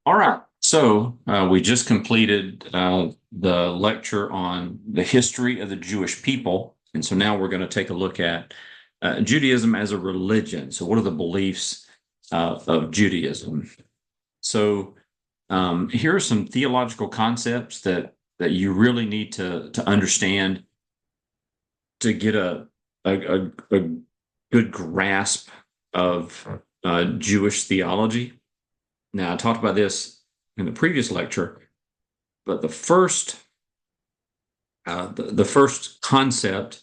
All right. So we just completed the lecture on the history of the Jewish people. And so now we're going to take a look at Judaism as a religion. So, what are the beliefs of Judaism? So, here are some theological concepts that you really need to understand to get a good grasp of Jewish theology. Now, I talked about this in the previous lecture, but the first concept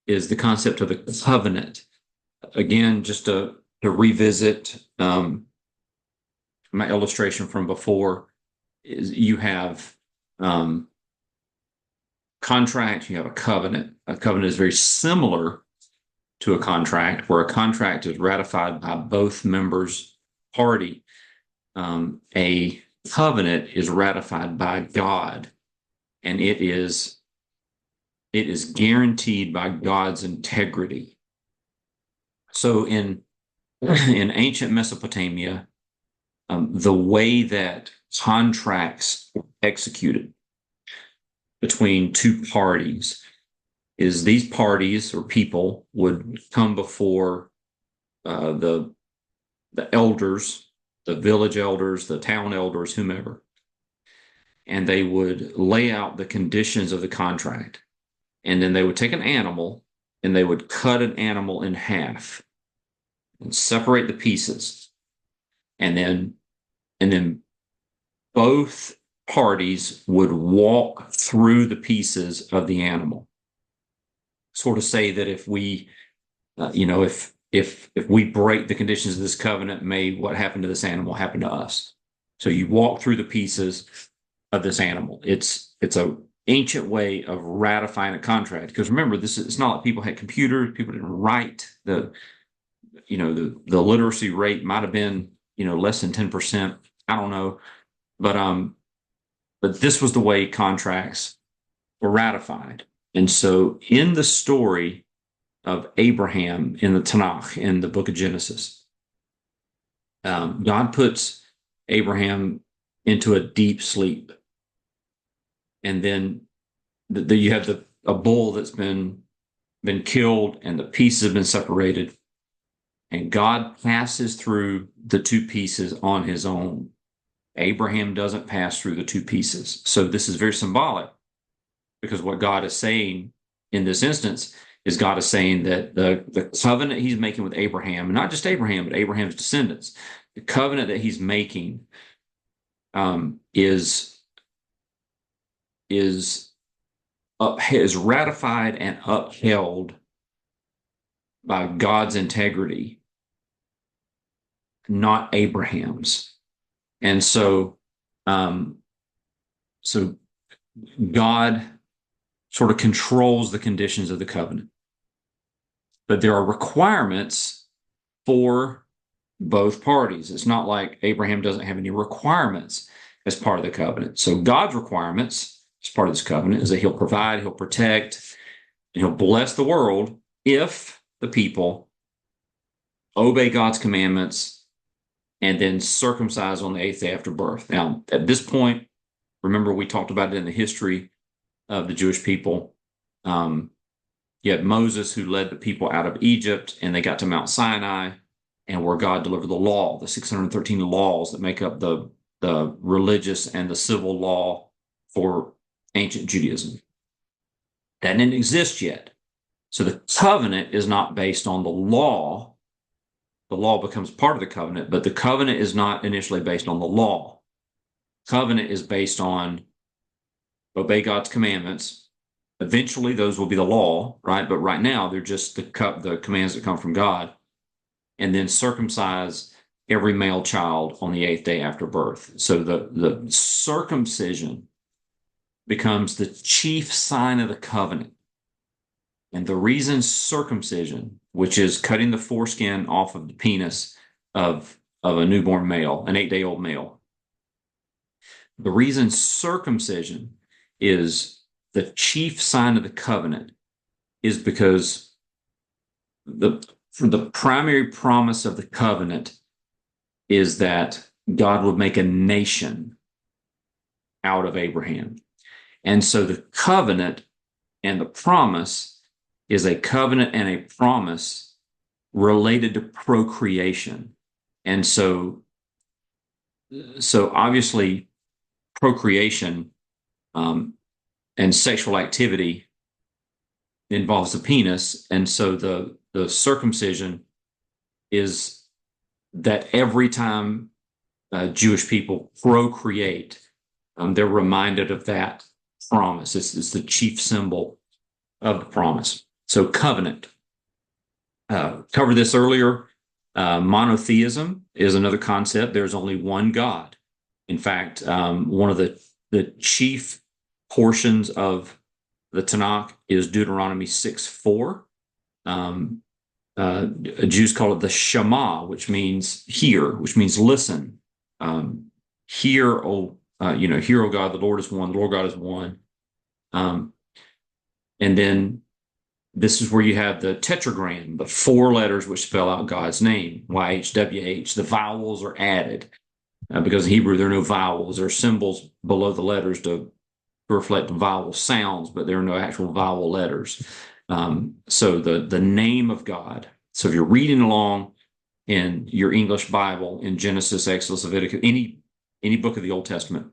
is the concept of the covenant. Again, just to revisit my illustration from before, is you have um, contract, you have a covenant. A covenant is very similar to a contract, where a contract is ratified by both members party. A covenant is ratified by God, and it is guaranteed by God's integrity. So in ancient Mesopotamia, the way that contracts were executed between two parties is these parties or people would come before the elders, the village elders, the town elders, whomever, and they would lay out the conditions of the contract. And then they would take an animal and they would cut an animal in half and separate the pieces. And then both parties would walk through the pieces of the animal. Sort of say that if we, if we break the conditions of this covenant, may what happened to this animal happen to us. So you walk through the pieces of this animal. It's a ancient way of ratifying a contract. Because remember, it's not like people had computers, people didn't write. The literacy rate might have been, less than 10%. I don't know. But this was the way contracts were ratified. And so in the story of Abraham in the Tanakh, in the book of Genesis, God puts Abraham into a deep sleep. And then you have a bull that's been killed and the pieces have been separated. And God passes through the two pieces on his own. Abraham doesn't pass through the two pieces. So this is very symbolic, because what God is saying in this instance is God is saying that the covenant he's making with Abraham, and not just Abraham, but Abraham's descendants, the covenant that he's making is ratified and upheld by God's integrity, not Abraham's. And so God sort of controls the conditions of the covenant. But there are requirements for both parties. It's not like Abraham doesn't have any requirements as part of the covenant. So God's requirements as part of this covenant is that he'll provide, he'll protect, and he'll bless the world if the people obey God's commandments and then circumcise on the eighth day after birth. Now, at this point, remember we talked about it in the history of the Jewish people. You had Moses, who led the people out of Egypt, and they got to Mount Sinai, and where God delivered the law, the 613 laws that make up the religious and the civil law for ancient Judaism. That didn't exist yet. So the covenant is not based on the law. The law becomes part of the covenant, but the covenant is not initially based on the law. Covenant is based on obey God's commandments. Eventually, those will be the law, right? But right now, they're just the commands that come from God. And then circumcise every male child on the eighth day after birth. So the circumcision becomes the chief sign of the covenant. And the reason circumcision, which is cutting the foreskin off of the penis of a newborn male, an 8-day-old male, the reason circumcision is the chief sign of the covenant is because the primary promise of the covenant is that God would make a nation out of Abraham. And so the covenant and the promise is a covenant and a promise related to procreation. And so obviously procreation and sexual activity involves the penis. And so the circumcision is that every time Jewish people procreate, they're reminded of that promise. It's the chief symbol of the promise. So covenant. Covered this earlier. Monotheism is another concept. There's only one God. In fact, one of the chief portions of the Tanakh is Deuteronomy 6:4. Jews call it the Shema, which means hear, which means listen. Hear, hear, O God, the Lord is one, the Lord God is one. And then this is where you have the tetragram, the four letters which spell out God's name, YHWH. The vowels are added because in Hebrew there are no vowels. There are symbols below the letters to reflect vowel sounds, but there are no actual vowel letters. So the name of God. So if you're reading along in your English Bible in Genesis, Exodus, Leviticus, any book of the Old Testament,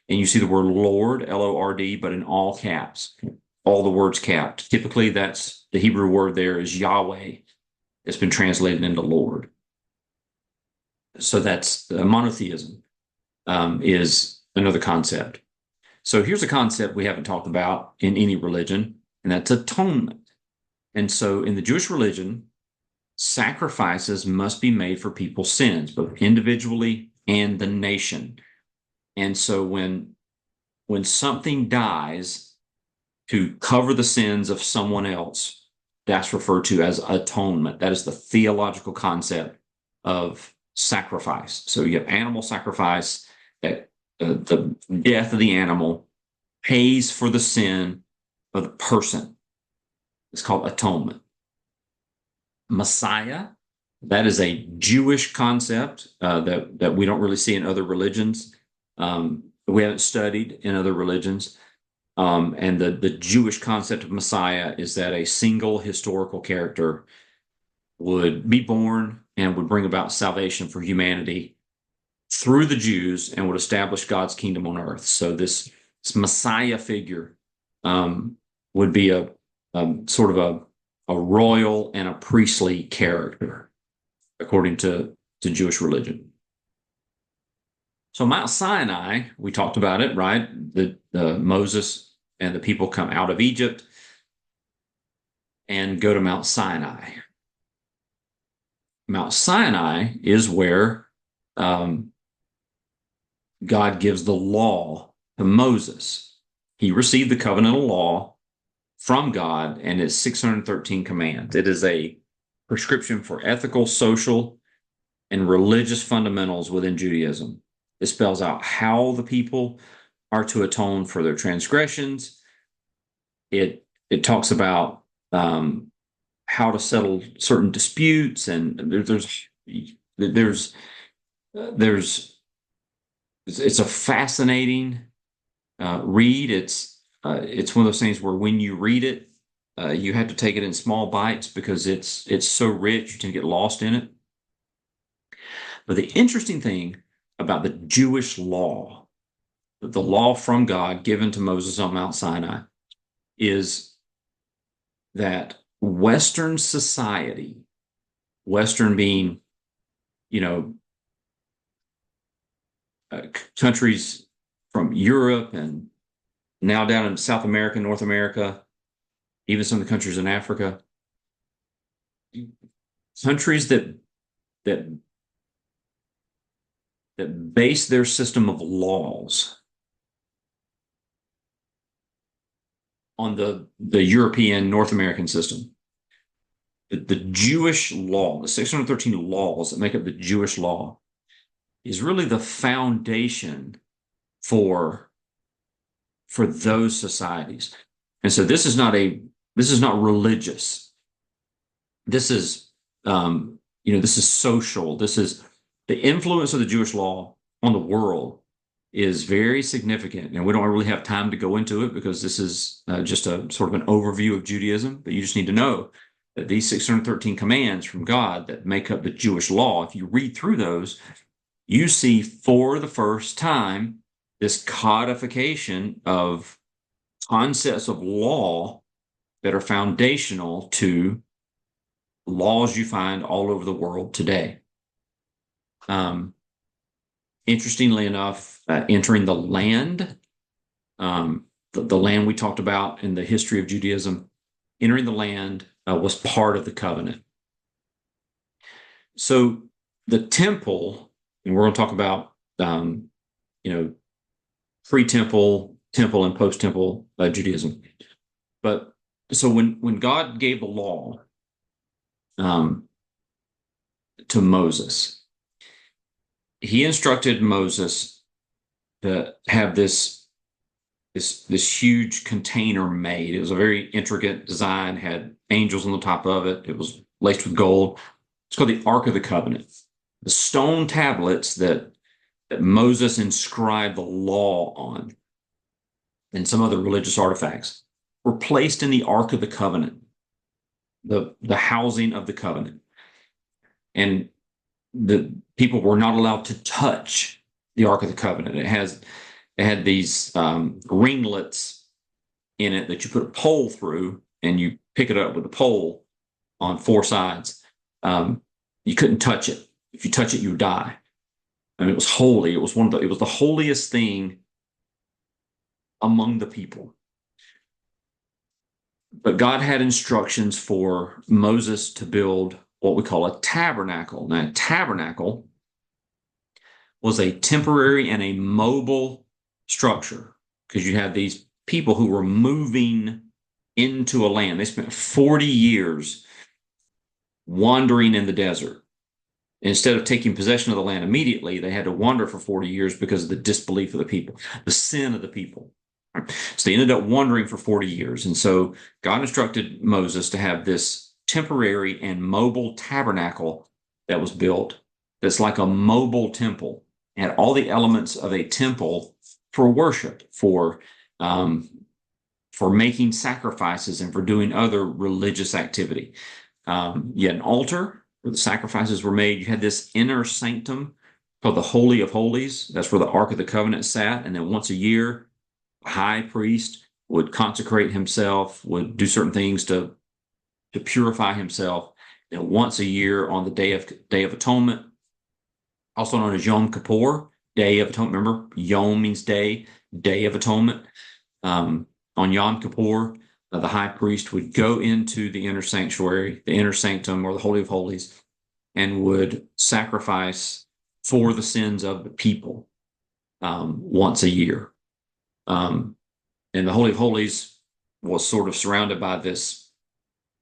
and you see the word Lord, Lord, but in all caps, all the words capped. Typically, that's the Hebrew word there is Yahweh. It's been translated into Lord. So that's monotheism is another concept. So here's a concept we haven't talked about in any religion, and that's atonement. And so in the Jewish religion, sacrifices must be made for people's sins, both individually and the nation. And so when something dies to cover the sins of someone else, that's referred to as atonement. That is the theological concept of sacrifice. So you have animal sacrifice, that the death of the animal pays for the sin of the person. It's called atonement. Messiah, that is a Jewish concept that we don't really see in other religions. We haven't studied in other religions. And the Jewish concept of Messiah is that a single historical character would be born and would bring about salvation for humanity through the Jews and would establish God's kingdom on earth. So this Messiah figure would be a sort of a royal and a priestly character, according to Jewish religion. So Mount Sinai, we talked about it, right? The Moses and the people come out of Egypt and go to Mount Sinai. Mount Sinai is where God gives the law to Moses. He received the covenantal law from God, and it's 613 commands. It is a prescription for ethical, social, and religious fundamentals within Judaism. It spells out how the people are to atone for their transgressions. It talks about how to settle certain disputes, and it's a fascinating read. It's one of those things where when you read it, you have to take it in small bites because it's so rich you can get lost in it. But the interesting thing about the Jewish law, the law from God given to Moses on Mount Sinai, is that Western society, Western being, countries from Europe and now down in South America, North America, even some of the countries in Africa, countries that base their system of laws on the European, North American system. The Jewish law, the 613 laws that make up the Jewish law, is really the foundation for those societies. And so this is not religious. This is this is social. This is the influence of the Jewish law on the world is very significant. And we don't really have time to go into it because this is just a sort of an overview of Judaism. But you just need to know that these 613 commands from God that make up the Jewish law, if you read through those, you see for the first time this codification of concepts of law that are foundational to laws you find all over the world today. Interestingly enough, entering the land, the land we talked about in the history of Judaism, entering the land was part of the covenant. So the temple, and we're going to talk about, pre-temple, temple, and post-temple Judaism. But so when God gave the law to Moses, he instructed Moses to have this huge container made. It was a very intricate design, had angels on the top of it. It was laced with gold. It's called the Ark of the Covenant. The stone tablets that Moses inscribed the law on and some other religious artifacts were placed in the Ark of the Covenant, the housing of the covenant. And the people were not allowed to touch the Ark of the Covenant. It had these ringlets in it that you put a pole through, and you pick it up with a pole on four sides. You couldn't touch it. If you touch it, you die. I mean, it was holy. It was it was the holiest thing among the people. But God had instructions for Moses to build what we call a tabernacle. Now, a tabernacle was a temporary and a mobile structure because you had these people who were moving into a land. They spent 40 years wandering in the desert. Instead of taking possession of the land immediately, they had to wander for 40 years because of the disbelief of the people, the sin of the people. So they ended up wandering for 40 years. And so God instructed Moses to have this temporary and mobile tabernacle that was built that's like a mobile temple. It had all the elements of a temple for worship, for making sacrifices and for doing other religious activity. You had an altar where the sacrifices were made. You had this inner sanctum called the Holy of Holies. That's where the Ark of the Covenant sat. And then once a year, the high priest would consecrate himself, would do certain things to purify himself. And once a year on the Day of Atonement, also known as Yom Kippur, Day of Atonement. Remember, Yom means day, Day of Atonement. On Yom Kippur, the high priest would go into the inner sanctuary, the inner sanctum, or the Holy of Holies, and would sacrifice for the sins of the people once a year. And the Holy of Holies was sort of surrounded by this.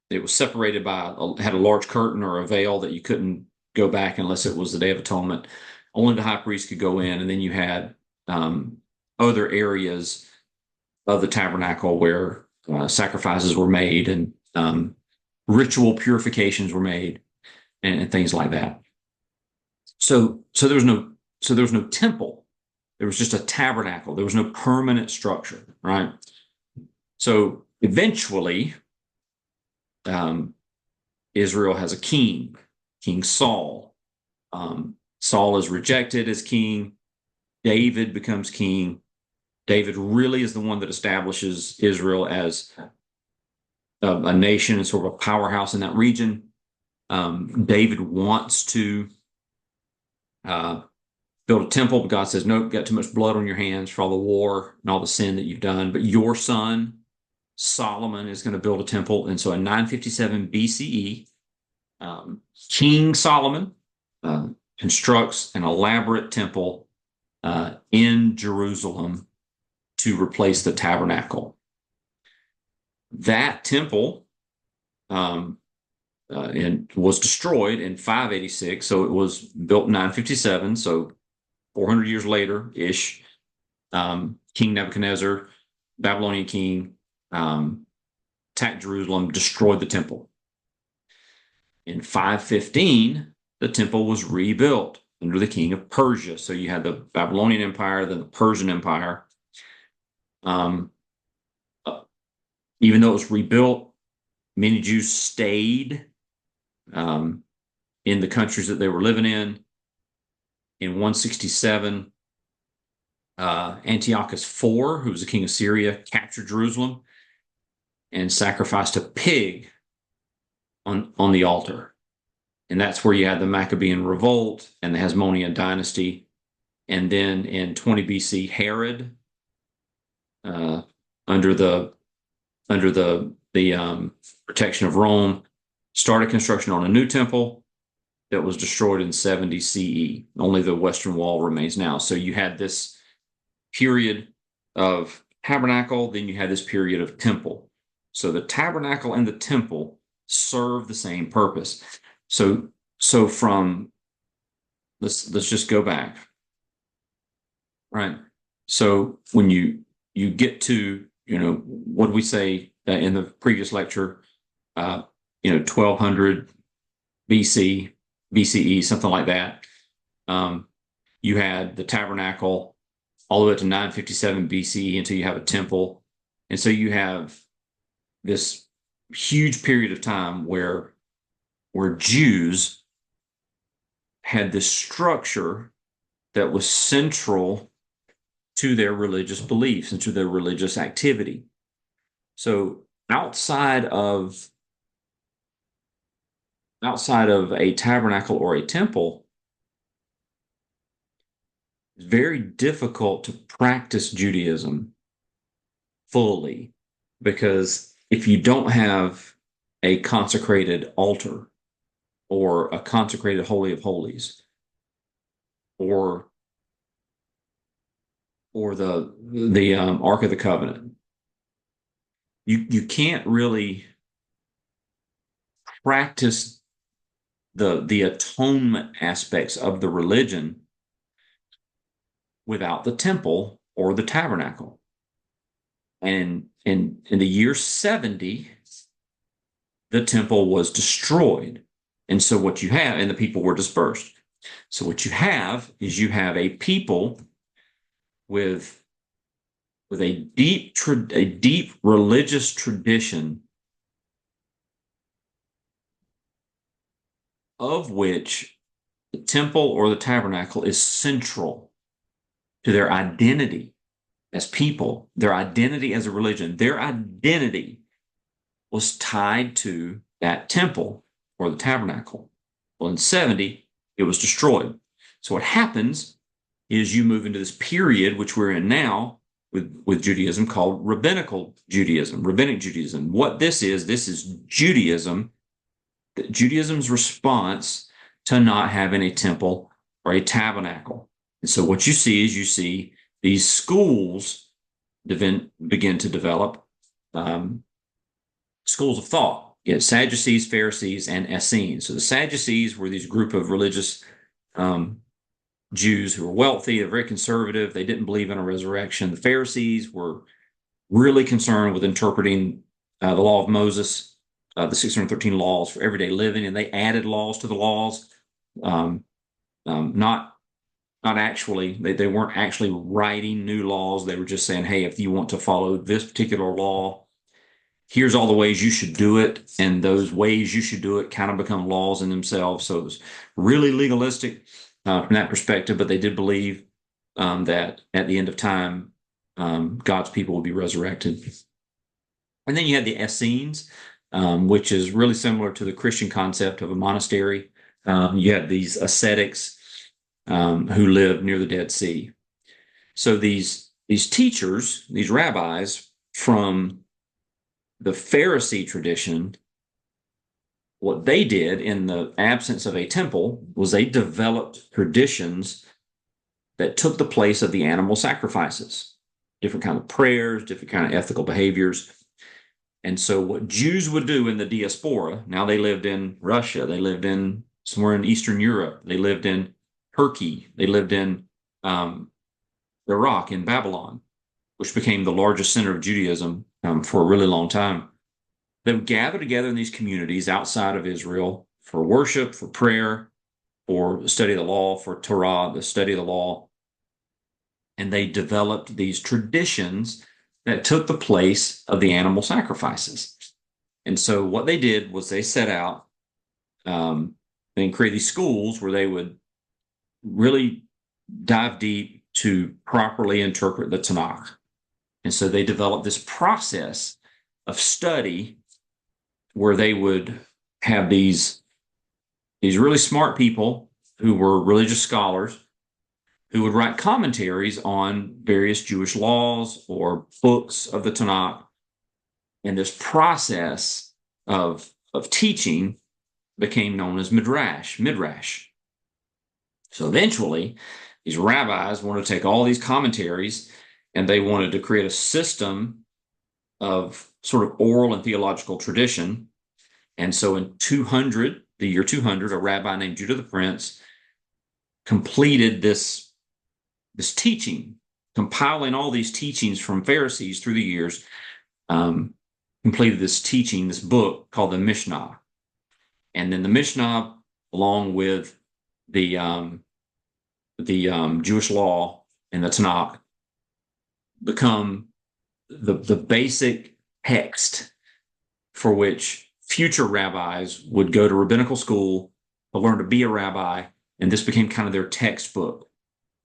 It was separated had a large curtain or a veil that you couldn't go back unless it was the Day of Atonement. Only the high priest could go in, and then you had other areas of the tabernacle where sacrifices were made and ritual purifications were made and things like that. So there was no temple. There was just a tabernacle. There was no permanent structure, right? So eventually, Israel has a king, King Saul. Saul is rejected as king. David becomes king. David really is the one that establishes Israel as a nation and sort of a powerhouse in that region. David wants to build a temple, but God says, nope, you've got too much blood on your hands for all the war and all the sin that you've done. But your son, Solomon, is going to build a temple. And so in 957 BCE, King Solomon constructs an elaborate temple in Jerusalem to replace the tabernacle. That temple was destroyed in 586, so it was built in 957, so 400 years later-ish. King Nebuchadnezzar, Babylonian king, attacked Jerusalem, destroyed the temple. In 515, the temple was rebuilt. under the king of Persia. So you had the Babylonian Empire, then the Persian Empire. Um, Even though it was rebuilt, many Jews stayed um, in the countries that they were living in. In 167, Antiochus IV, who was the king of Syria, captured Jerusalem and sacrificed a pig on the altar. And that's where you had the Maccabean revolt and the Hasmonean dynasty. And then in 20 BC, Herod, uh, under the protection of Rome, started construction on a new temple that was destroyed in 70 CE. Only the Western Wall remains now. So you had this period of tabernacle, then you had this period of temple. So the tabernacle and the temple serve the same purpose. So from let's just go back. Right. So when you get to, what did we say in the previous lecture? 1200 BC, BCE, something like that. You had the tabernacle all the way up to 957 BCE until you have a temple. And so you have this huge period of time where Jews had this structure that was central to their religious beliefs and to their religious activity. So outside of a tabernacle or a temple, it's very difficult to practice Judaism fully, because if you don't have a consecrated altar or a consecrated Holy of Holies or the Ark of the Covenant, you can't really practice the atonement aspects of the religion without the temple or the tabernacle. And in the year 70, the temple was destroyed. And so what you have, and the people were dispersed. So what you have is you have a people with a deep religious tradition, of which the temple or the tabernacle is central to their identity as people, their identity as a religion. Their identity was tied to that temple or the tabernacle. Well, in 70, it was destroyed. So what happens is you move into this period, which we're in now with Judaism, called rabbinic Judaism. What this is Judaism's response to not having a temple or a tabernacle. And so what you see these schools begin to develop, schools of thought. You had Sadducees, Pharisees, and Essenes. So the Sadducees were these group of religious Jews who were wealthy, they're very conservative, they didn't believe in a resurrection. The Pharisees were really concerned with interpreting the law of Moses, the 613 laws for everyday living, and they added laws to the laws. Not actually, they weren't actually writing new laws. They were just saying, hey, if you want to follow this particular law, here's all the ways you should do it. And those ways you should do it kind of become laws in themselves. So it was really legalistic from that perspective, but they did believe that at the end of time, God's people would be resurrected. And then you had the Essenes, which is really similar to the Christian concept of a monastery. You had these ascetics who lived near the Dead Sea. So these teachers, these rabbis from the Pharisee tradition, what they did in the absence of a temple was they developed traditions that took the place of the animal sacrifices, different kind of prayers, different kind of ethical behaviors. And so what Jews would do in the diaspora, now they lived in Russia, they lived in somewhere in Eastern Europe, they lived in Turkey, they lived in Iraq, in Babylon, which became the largest center of Judaism for a really long time. They would gather together in these communities outside of Israel for worship, for prayer, for study of the law, for Torah, the study of the law. And they developed these traditions that took the place of the animal sacrifices. And so what they did was they set out and create these schools where they would really dive deep to properly interpret the Tanakh. And so they developed this process of study where they would have these really smart people who were religious scholars who would write commentaries on various Jewish laws or books of the Tanakh. And this process of teaching became known as midrash. So eventually, these rabbis wanted to take all these commentaries and they wanted to create a system of sort of oral and theological tradition. And so in the year 200, a rabbi named Judah the Prince completed this teaching, compiling all these teachings from Pharisees through the years, completed this teaching, this book called the Mishnah. And then the Mishnah, along with the Jewish law and the Tanakh, become the basic text for which future rabbis would go to rabbinical school to learn to be a rabbi, and this became kind of their textbook.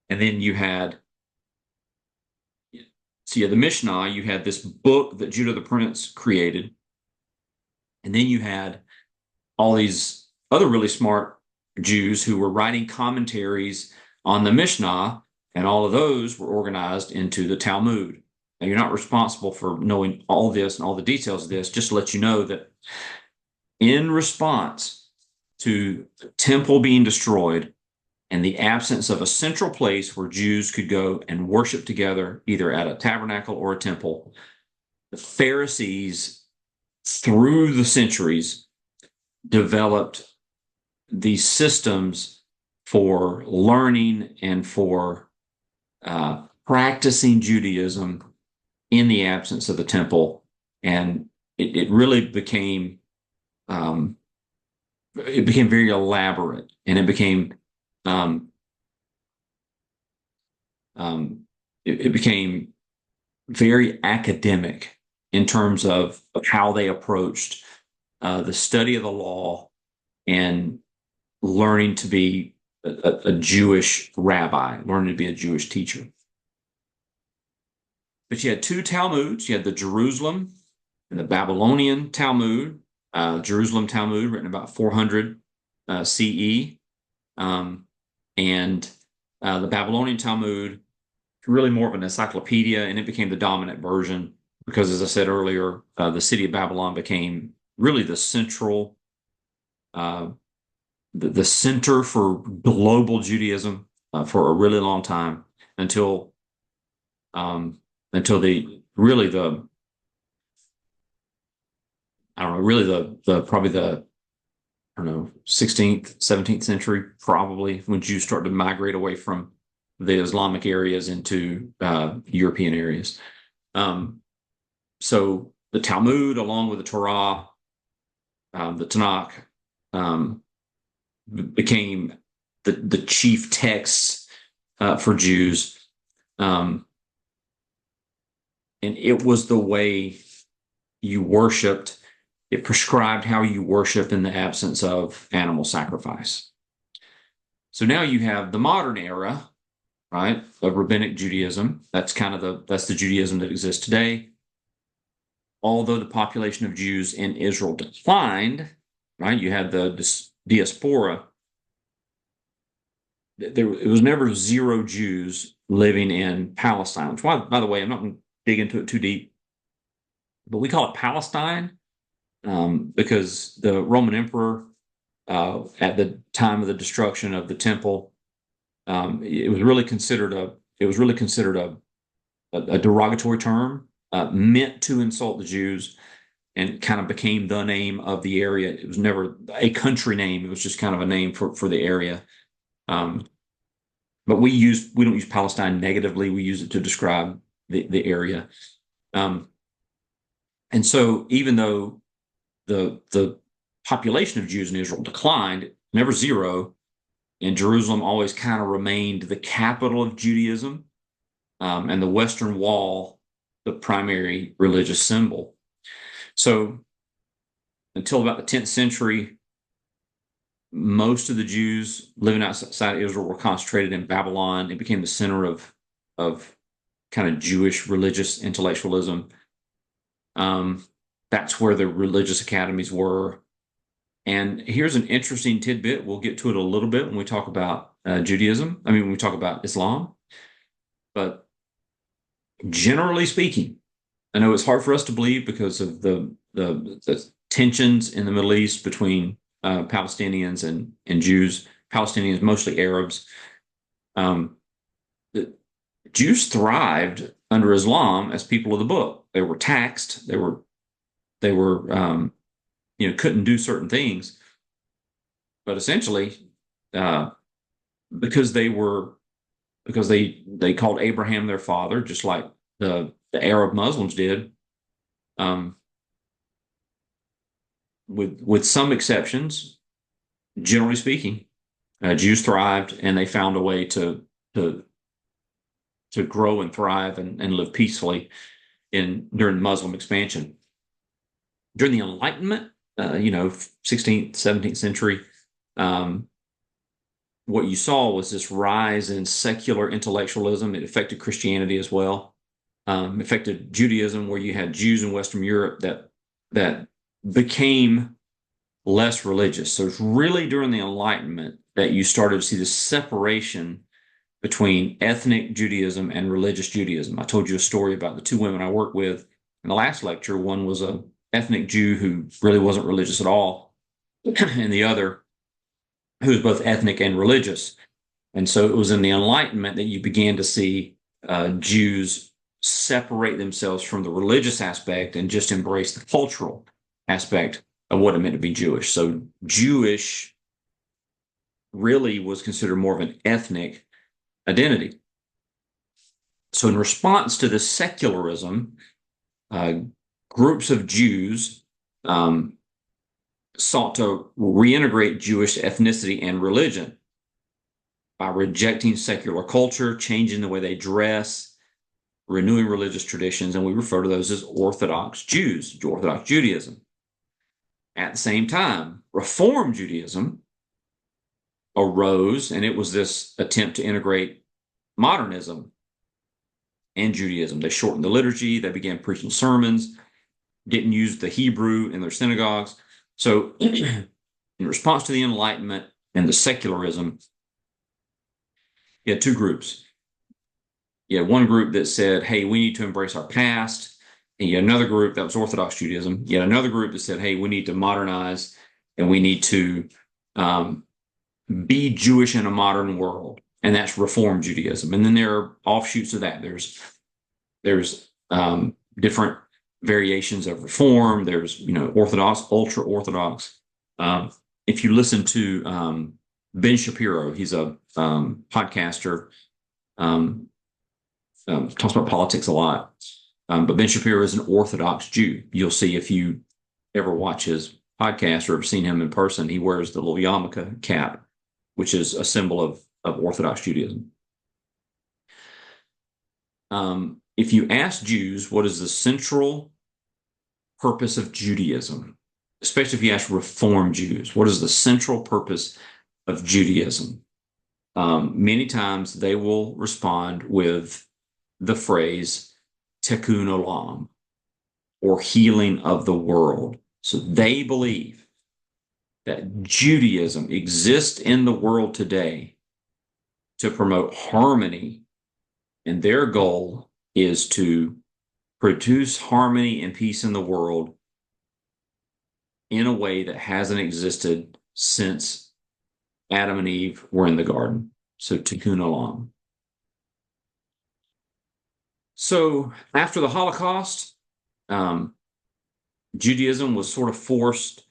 And then you had the Mishnah, you had this book that Judah the Prince created, and then you had all these other really smart Jews who were writing commentaries on the Mishnah, and all of those were organized into the Talmud. Now, you're not responsible for knowing all this and all the details of this, just to let you know that in response to the temple being destroyed and the absence of a central place where Jews could go and worship together, either at a tabernacle or a temple, the Pharisees, through the centuries, developed these systems for learning and for practicing Judaism in the absence of the temple. And it really became very elaborate, and it became very academic in terms of how they approached the study of the law and learning to be a Jewish rabbi, learning to be a Jewish teacher. But you had two Talmuds. You had the Jerusalem and the Babylonian Talmud. Jerusalem Talmud, written about 400 CE. And the Babylonian Talmud, really more of an encyclopedia, and it became the dominant version because, as I said earlier, the city of Babylon became really the central, the center for global Judaism for a really long time until the really the I don't know, really probably the I don't know 16th, 17th century, probably, when Jews started to migrate away from the Islamic areas into European areas. So the Talmud, along with the Torah, the Tanakh, became the chief texts for Jews. And it was the way you worshiped. It prescribed how you worship in the absence of animal sacrifice. So now you have the modern era, right, of rabbinic Judaism. That's the Judaism that exists today. Although the population of Jews in Israel declined, right, you had the diaspora. It was never zero Jews living in Palestine, which, by the way, I'm not going to dig into it too deep, but we call it Palestine because the Roman emperor, at the time of the destruction of the temple, it was really considered a derogatory term, meant to insult the Jews, and kind of became the name of the area. It was never a country name; it was just kind of a name for the area. But we don't use Palestine negatively. We use it to describe the area. And so, even though the population of Jews in Israel declined, never zero, and Jerusalem always kind of remained the capital of Judaism, and the Western Wall the primary religious symbol. So until about the 10th century, most of the Jews living outside Israel were concentrated in Babylon. It became the center of kind of Jewish religious intellectualism. That's where the religious academies were. And here's an interesting tidbit. We'll get to it a little bit when we talk about Judaism. I mean, when we talk about Islam. But generally speaking, I know it's hard for us to believe because of the tensions in the Middle East between Palestinians and Jews. Palestinians, mostly Arabs. The Jews thrived under Islam as people of the book. They were taxed. They were couldn't do certain things, but essentially, because they called Abraham their father, just like the Arab Muslims did, with some exceptions, generally speaking, Jews thrived and they found a way to grow and thrive and live peacefully during Muslim expansion. During the Enlightenment, 16th, 17th century, what you saw was this rise in secular intellectualism. It affected Christianity as well. It affected Judaism, where you had Jews in Western Europe that became less religious. So it's really during the Enlightenment that you started to see this separation between ethnic Judaism and religious Judaism. I told you a story about the two women I worked with in the last lecture. One was a ethnic Jew who really wasn't religious at all, and the other who was both ethnic and religious. And so it was in the Enlightenment that you began to see Jews separate themselves from the religious aspect and just embrace the cultural aspect of what it meant to be Jewish. So Jewish really was considered more of an ethnic identity. So in response to this secularism, groups of Jews sought to reintegrate Jewish ethnicity and religion by rejecting secular culture, changing the way they dress, renewing religious traditions, and we refer to those as Orthodox Jews, Orthodox Judaism. At the same time, Reform Judaism arose, and it was this attempt to integrate modernism and Judaism. They shortened the liturgy, they began preaching sermons, didn't use the Hebrew in their synagogues. So in response to the Enlightenment and the secularism, you had two groups. You had one group that said, hey, we need to embrace our past. And you had another group that was Orthodox Judaism. You had another group that said, hey, we need to modernize and we need to be Jewish in a modern world. And that's Reform Judaism. And then there are offshoots of that. There's different variations of Reform. There's, Orthodox, ultra Orthodox. If you listen to Ben Shapiro, he's a podcaster, talks about politics a lot. But Ben Shapiro is an Orthodox Jew. You'll see if you ever watch his podcast or have seen him in person, he wears the little yarmulke cap, which is a symbol of Orthodox Judaism. If you ask Jews what is the central purpose of Judaism, especially if you ask Reform Jews, what is the central purpose of Judaism? Many times they will respond with the phrase tikkun olam, or healing of the world. So they believe that Judaism exists in the world today to promote harmony, and their goal is to produce harmony and peace in the world in a way that hasn't existed since Adam and Eve were in the garden. So tikkun olam. So after the Holocaust, Judaism was sort of forced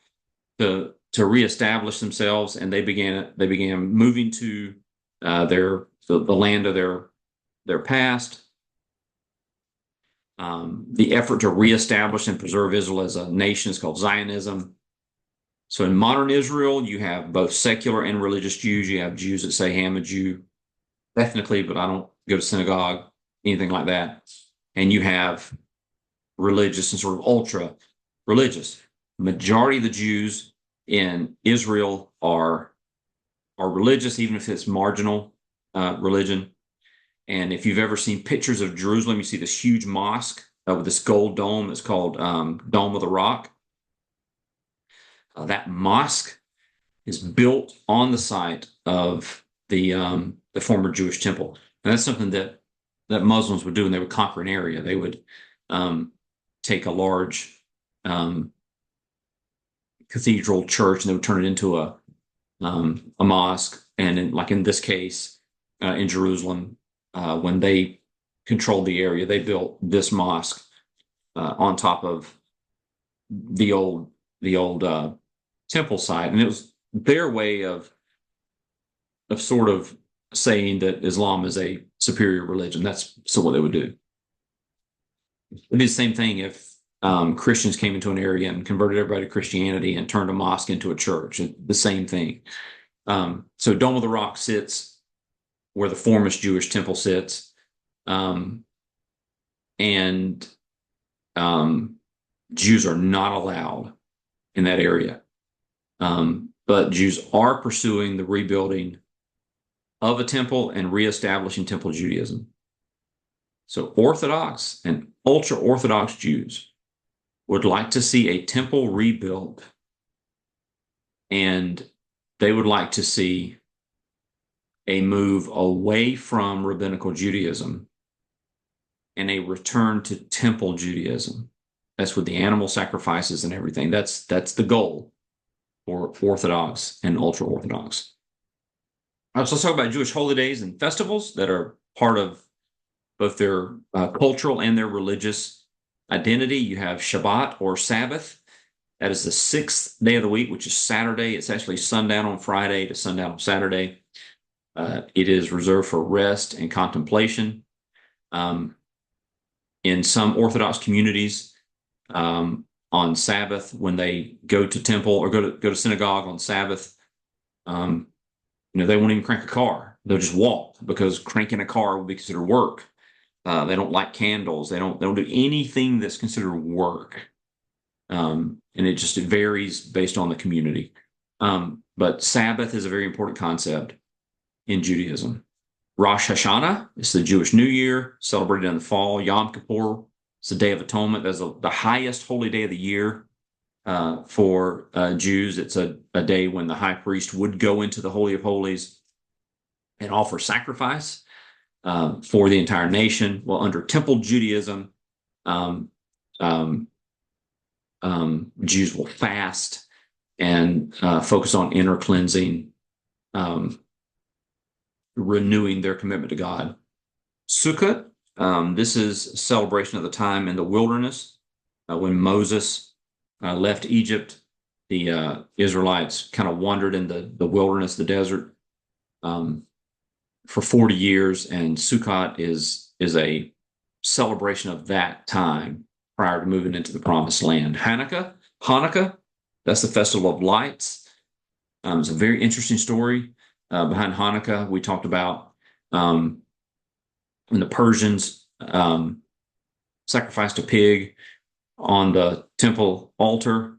to reestablish themselves, and they began moving to the land of their past. The effort to reestablish and preserve Israel as a nation is called Zionism. So in modern Israel, you have both secular and religious Jews. You have Jews that say, hey, I'm a Jew ethnically, but I don't go to synagogue, anything like that. And you have religious and sort of ultra religious. Majority of the Jews in Israel are religious, even if it's marginal religion. And if you've ever seen pictures of Jerusalem, you see this huge mosque with this gold dome. It's called Dome of the Rock. That mosque is built on the site of the former Jewish temple, and that's something that Muslims would do when they would conquer an area. They would take a large cathedral church and they would turn it into a mosque. And like in this case, in Jerusalem, when they controlled the area, they built this mosque on top of the old temple site, and it was their way of sort of saying that Islam is a superior religion. That's so what they would do. It'd be the same thing if Christians came into an area and converted everybody to Christianity and turned a mosque into a church. The same thing. So Dome of the Rock sits where the former Jewish temple sits, and Jews are not allowed in that area. But Jews are pursuing the rebuilding of a temple and reestablishing temple Judaism. So Orthodox and ultra-Orthodox Jews would like to see a temple rebuilt, and they would like to see a move away from rabbinical Judaism and a return to temple Judaism. That's with the animal sacrifices and everything. That's the goal for Orthodox and ultra-Orthodox. So let's talk about Jewish holy days and festivals that are part of both their cultural and their religious identity. You have Shabbat or Sabbath. That is the sixth day of the week, which is Saturday. It's actually sundown on Friday to sundown on Saturday. It is reserved for rest and contemplation. In some Orthodox communities, on Sabbath, when they go to temple or go to synagogue on Sabbath, they won't even crank a car. They'll just walk, because cranking a car will be considered work. They don't light candles. They don't do anything that's considered work. And it varies based on the community. But Sabbath is a very important concept in Judaism. Rosh Hashanah is the Jewish New Year, celebrated in the fall. Yom Kippur is the Day of Atonement. That's the highest holy day of the year for Jews. It's a day when the high priest would go into the Holy of Holies and offer sacrifice for the entire nation. Well, under Temple Judaism, Jews will fast and focus on inner cleansing, renewing their commitment to God. Sukkot, this is a celebration of the time in the wilderness when Moses left Egypt. The Israelites kind of wandered in the wilderness, the desert, for 40 years, and Sukkot is a celebration of that time prior to moving into the Promised Land. Hanukkah, that's the Festival of Lights. It's a very interesting story behind Hanukkah. We talked about when the Persians sacrificed a pig on the temple altar,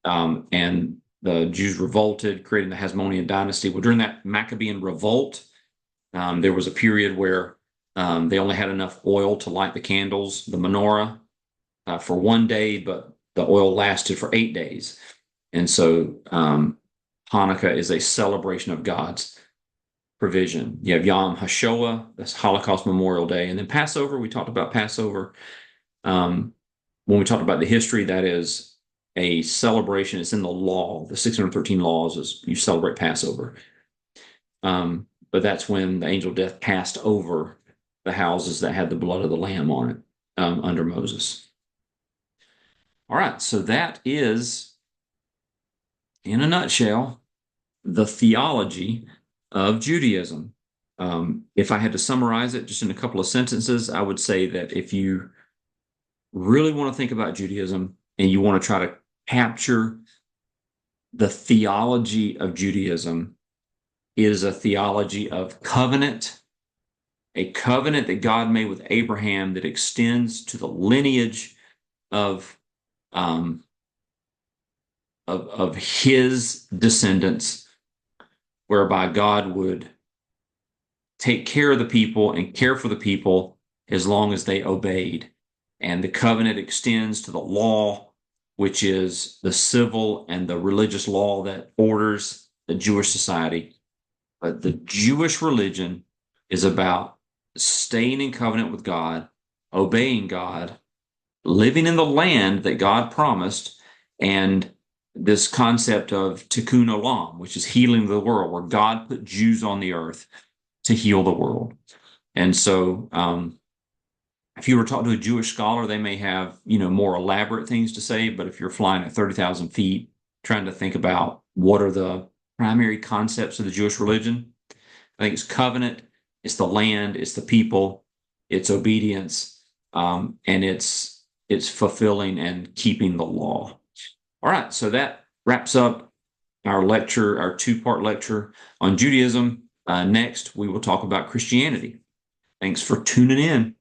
and the Jews revolted, creating the Hasmonean dynasty. Well, during that Maccabean revolt, there was a period where they only had enough oil to light the candles, the menorah, for one day, but the oil lasted for 8 days. And so Hanukkah is a celebration of God's provision. You have Yom HaShoah, that's Holocaust Memorial Day. And then Passover, we talked about Passover. When we talked about the history, that is a celebration. It's in the law. The 613 laws is you celebrate Passover. But that's when the angel of death passed over the houses that had the blood of the lamb on it under Moses. All right, so that is, in a nutshell, the theology of Judaism. If I had to summarize it just in a couple of sentences, I would say that if you really want to think about Judaism and you want to try to capture the theology of Judaism is a theology of covenant, a covenant that God made with Abraham that extends to the lineage of um, of his descendants, whereby God would take care of the people and care for the people as long as they obeyed. And the covenant extends to the law, which is the civil and the religious law that orders the Jewish society. But the Jewish religion is about staying in covenant with God, obeying God, living in the land that God promised, and this concept of tikkun olam, which is healing the world, where God put Jews on the earth to heal the world. And so, if you were talking to a Jewish scholar, they may have, more elaborate things to say. But if you're flying at 30,000 feet, trying to think about what are the primary concepts of the Jewish religion, I think it's covenant, it's the land, it's the people, it's obedience, and it's fulfilling and keeping the law. All right, so that wraps up our lecture, our two-part lecture on Judaism. Next, we will talk about Christianity. Thanks for tuning in.